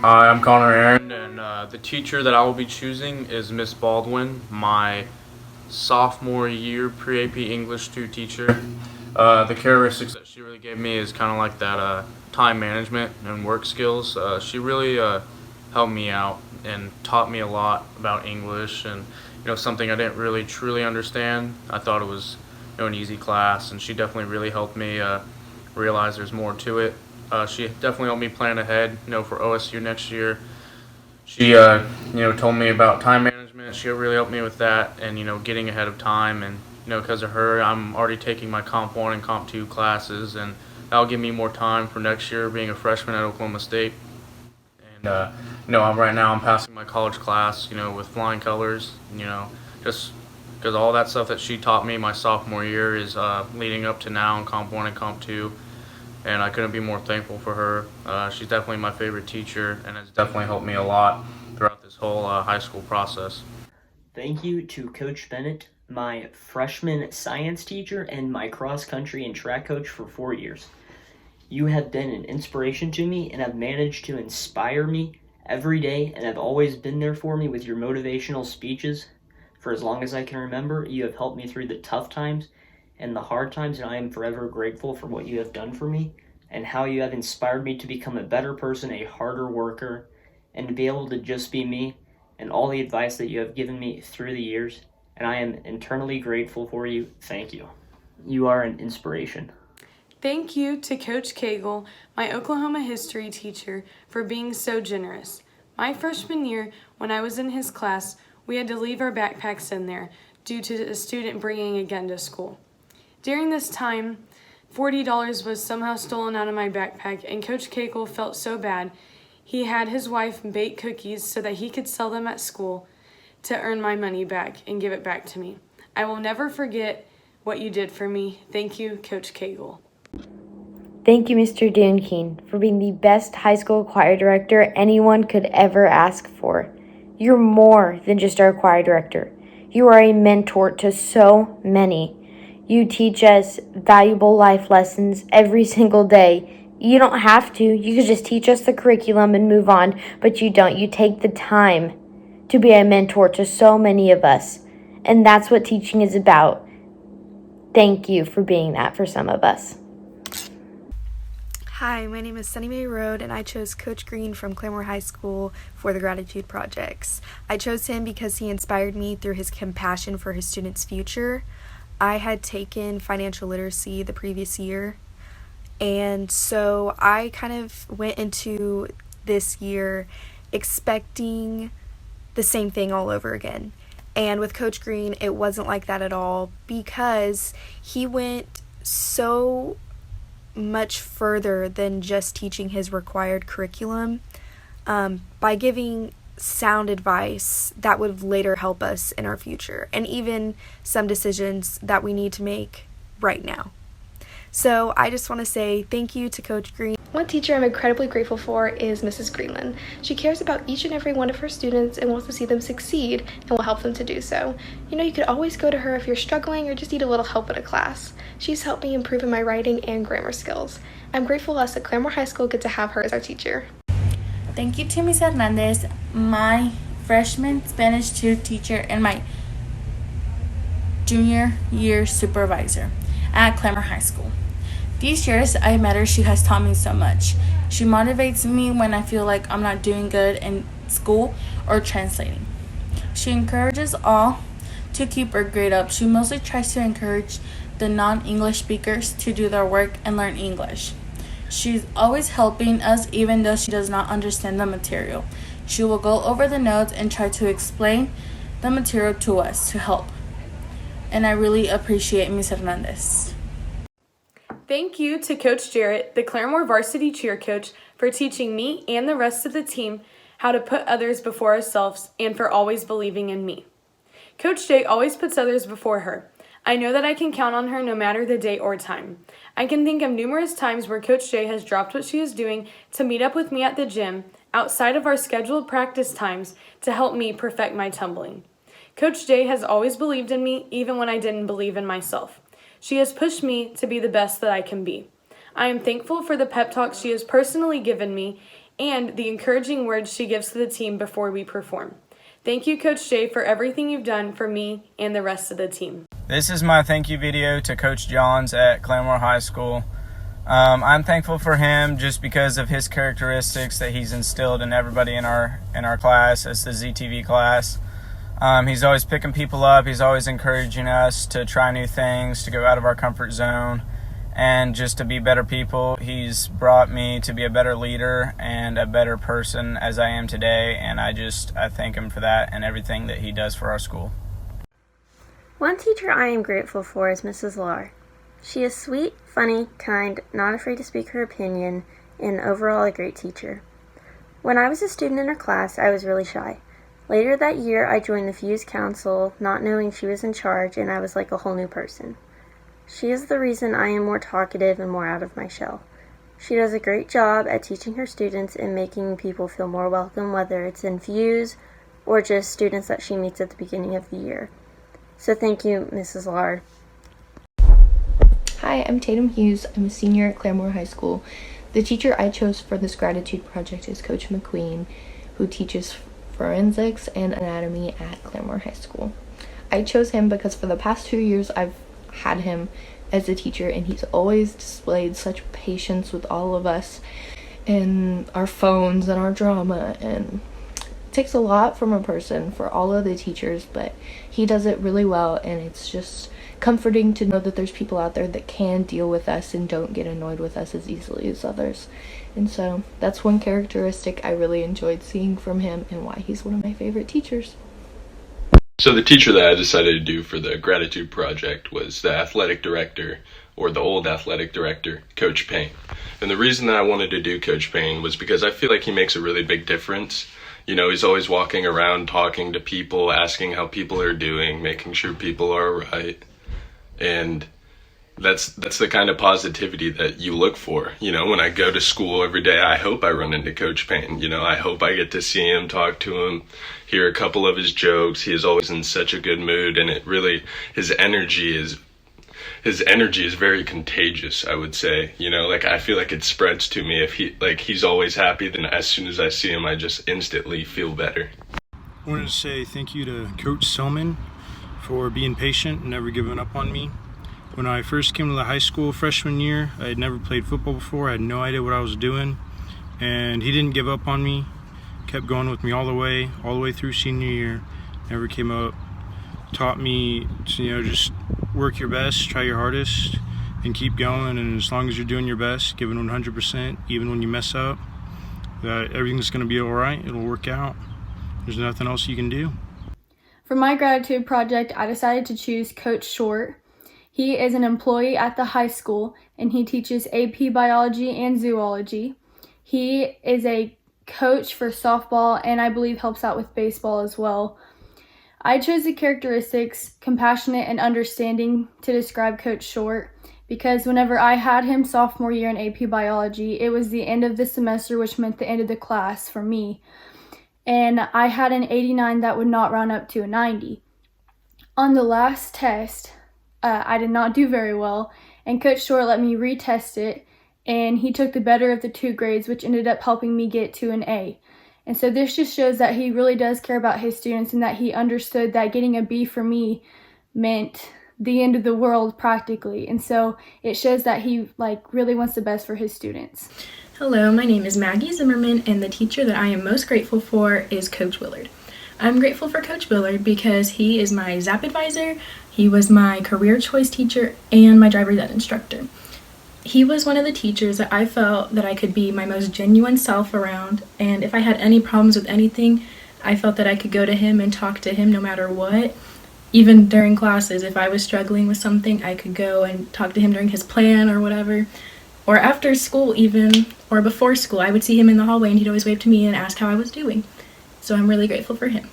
Hi, I'm Connor Aaron, and the teacher that I will be choosing is Miss Baldwin, my sophomore year pre-AP English 2 teacher. The characteristics that she really gave me is kind of like that time management and work skills. She really helped me out and taught me a lot about English and something I didn't really truly understand. I thought it was an easy class, and she definitely really helped me realize there's more to it. She definitely helped me plan ahead, for OSU next year. She, told me about time management. She really helped me with that, and getting ahead of time. And because of her, I'm already taking my Comp 1 and Comp 2 classes, and that'll give me more time for next year, being a freshman at Oklahoma State. And right now I'm passing my college class, with flying colors. Just because all that stuff that she taught me my sophomore year is leading up to now in Comp 1 and Comp 2, and I couldn't be more thankful for her. She's definitely my favorite teacher and has definitely helped me a lot throughout this whole high school process. Thank you to Coach Bennett, my freshman science teacher and my cross country and track coach for 4 years. You have been an inspiration to me and have managed to inspire me every day and have always been there for me with your motivational speeches. For as long as I can remember, you have helped me through the tough times and the hard times, and I am forever grateful for what you have done for me and how you have inspired me to become a better person, a harder worker, and to be able to just be me, and all the advice that you have given me through the years. And I am eternally grateful for you. Thank you. You are an inspiration. Thank you to Coach Cagle, my Oklahoma history teacher, for being so generous. My freshman year, when I was in his class, we had to leave our backpacks in there due to a student bringing a gun to school. During this time, $40 was somehow stolen out of my backpack, and Coach Cagle felt so bad. He had his wife bake cookies so that he could sell them at school to earn my money back and give it back to me. I will never forget what you did for me. Thank you, Coach Cagle. Thank you, Mr. Dunkeen, for being the best high school choir director anyone could ever ask for. You're more than just our choir director. You are a mentor to so many. You teach us valuable life lessons every single day. You don't have to. You could just teach us the curriculum and move on, but you don't. You take the time to be a mentor to so many of us, and that's what teaching is about. Thank you for being that for some of us. Hi, my name is Sunny Mae Road, and I chose Coach Green from Claremore High School for the Gratitude Projects. I chose him because he inspired me through his compassion for his students' future. I had taken financial literacy the previous year, and so I kind of went into this year expecting the same thing all over again. And with Coach Green, it wasn't like that at all, because he went so much further than just teaching his required curriculum by giving sound advice that would later help us in our future, and even some decisions that we need to make right now. So I just want to say thank you to Coach Green. One teacher I'm incredibly grateful for is Mrs. Greenland. She cares about each and every one of her students and wants to see them succeed and will help them to do so. You could always go to her if you're struggling or just need a little help in a class. She's helped me improve in my writing and grammar skills. I'm grateful us at Claremore High School get to have her as our teacher. Thank you to Ms. Hernandez, my freshman Spanish 2 teacher and my junior year supervisor at Claremore High School. These years I met her, she has taught me so much. She motivates me when I feel like I'm not doing good in school or translating. She encourages all to keep her grade up. She mostly tries to encourage the non-English speakers to do their work and learn English. She's always helping us even though she does not understand the material. She will go over the notes and try to explain the material to us to help. And I really appreciate Ms. Hernandez. Thank you to Coach Jarrett, the Claremore varsity cheer coach, for teaching me and the rest of the team how to put others before ourselves and for always believing in me. Coach J always puts others before her. I know that I can count on her no matter the day or time. I can think of numerous times where Coach J has dropped what she is doing to meet up with me at the gym outside of our scheduled practice times to help me perfect my tumbling. Coach J has always believed in me even when I didn't believe in myself. She has pushed me to be the best that I can be. I am thankful for the pep talks she has personally given me and the encouraging words she gives to the team before we perform. Thank you, Coach Jay, for everything you've done for me and the rest of the team. This is my thank you video to Coach Johns at Claremore High School. I'm thankful for him just because of his characteristics that he's instilled in everybody in our class, as the ZTV class. He's always picking people up. He's always encouraging us to try new things, to go out of our comfort zone, and just to be better people. He's brought me to be a better leader and a better person as I am today, and I thank him for that and everything that he does for our school. One teacher I am grateful for is Mrs. Lahr. She is sweet, funny, kind, not afraid to speak her opinion, and overall a great teacher. When I was a student in her class, I was really shy. Later that year, I joined the Fuse Council, not knowing she was in charge, and I was like a whole new person. She is the reason I am more talkative and more out of my shell. She does a great job at teaching her students and making people feel more welcome, whether it's in Fuse or just students that she meets at the beginning of the year. So thank you, Mrs. Lahr. Hi, I'm Tatum Hughes. I'm a senior at Claremore High School. The teacher I chose for this gratitude project is Coach McQueen, who teaches forensics and anatomy at Claremore High School. I chose him because for the past 2 years I've had him as a teacher, and he's always displayed such patience with all of us and our phones and our drama, and it takes a lot from a person for all of the teachers, but he does it really well, and it's just comforting to know that there's people out there that can deal with us and don't get annoyed with us as easily as others. And so that's one characteristic I really enjoyed seeing from him and why he's one of my favorite teachers. So the teacher that I decided to do for the gratitude project was the athletic director, or the old athletic director, Coach Payne. And the reason that I wanted to do Coach Payne was because I feel like he makes a really big difference. You know, he's always walking around talking to people, asking how people are doing, making sure people are all right. And that's the kind of positivity that you look for. You know, when I go to school every day, I hope I run into Coach Payne. You know, I hope I get to see him, talk to him, hear a couple of his jokes. He is always in such a good mood, and it really, his energy is very contagious, I would say. You know, like I feel like it spreads to me. If he's always happy, then as soon as I see him, I just instantly feel better. I wanted to say thank you to Coach Selman for being patient and never giving up on me. When I first came to the high school freshman year, I had never played football before. I had no idea what I was doing, and he didn't give up on me. Kept going with me all the way through senior year. Never came up. Taught me to, you know, just work your best, try your hardest, and keep going. And as long as you're doing your best, giving 100%, even when you mess up, that everything's going to be all right. It'll work out. There's nothing else you can do. For my gratitude project, I decided to choose Coach Short. He is an employee at the high school, and he teaches AP Biology and Zoology. He is a coach for softball, and I believe helps out with baseball as well. I chose the characteristics compassionate and understanding to describe Coach Short because whenever I had him sophomore year in AP Biology, it was the end of the semester, which meant the end of the class for me. And I had an 89 that would not round up to a 90. On the last test, I did not do very well, and Coach Short let me retest it, and he took the better of the two grades, which ended up helping me get to an A. And so this just shows that he really does care about his students and that he understood that getting a B for me meant the end of the world practically. And so it shows that he really wants the best for his students. Hello, my name is Maggie Zimmerman, and the teacher that I am most grateful for is Coach Willard. I'm grateful for Coach Willard because he is my ZAP advisor, he was my career choice teacher, and my driver's ed instructor. He was one of the teachers that I felt that I could be my most genuine self around, and if I had any problems with anything, I felt that I could go to him and talk to him no matter what. Even during classes, if I was struggling with something, I could go and talk to him during his plan or whatever. Or after school even, or before school, I would see him in the hallway and he'd always wave to me and ask how I was doing. So I'm really grateful for him.